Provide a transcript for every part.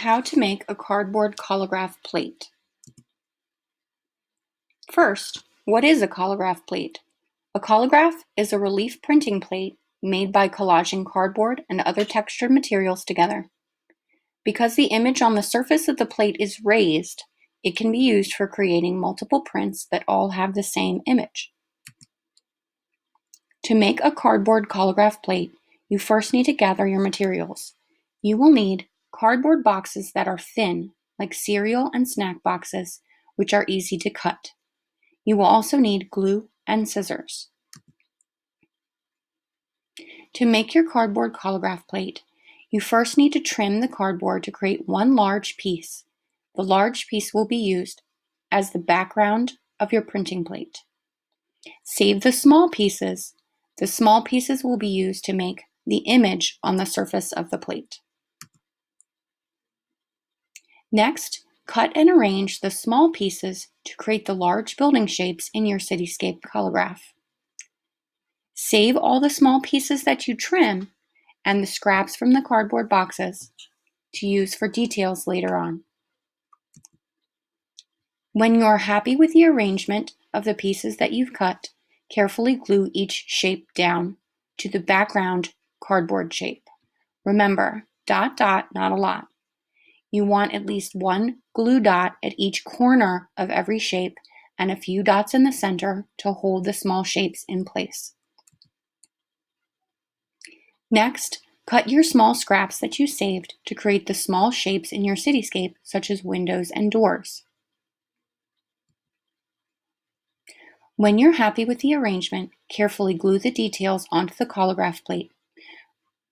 How to make a cardboard collagraph plate. First, what is a collagraph plate? A collagraph is a relief printing plate made by collaging cardboard and other textured materials together. Because the image on the surface of the plate is raised, it can be used for creating multiple prints that all have the same image. To make a cardboard collagraph plate, you first need to gather your materials. You will need cardboard boxes that are thin, like cereal and snack boxes, which are easy to cut. You will also need glue and scissors. To make your cardboard collagraph plate, you first need to trim the cardboard to create one large piece. The large piece will be used as the background of your printing plate. Save the small pieces. The small pieces will be used to make the image on the surface of the plate. Next, cut and arrange the small pieces to create the large building shapes in your cityscape collagraph. Save all the small pieces that you trim and the scraps from the cardboard boxes to use for details later on. When you're happy with the arrangement of the pieces that you've cut, carefully glue each shape down to the background cardboard shape. Remember, dot dot, not a lot. You want at least one glue dot at each corner of every shape and a few dots in the center to hold the small shapes in place. Next, cut your small scraps that you saved to create the small shapes in your cityscape, such as windows and doors. When you're happy with the arrangement, carefully glue the details onto the collagraph plate.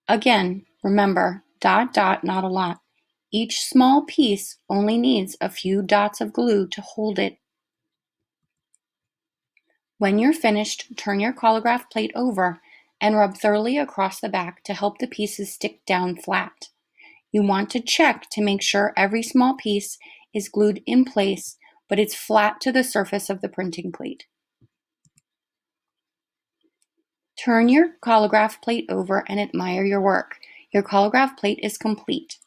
Again, remember, dot dot, not a lot. Each small piece only needs a few dots of glue to hold it. When you're finished, turn your collagraph plate over and rub thoroughly across the back to help the pieces stick down flat. You want to check to make sure every small piece is glued in place, but it's flat to the surface of the printing plate. Turn your collagraph plate over and admire your work. Your collagraph plate is complete.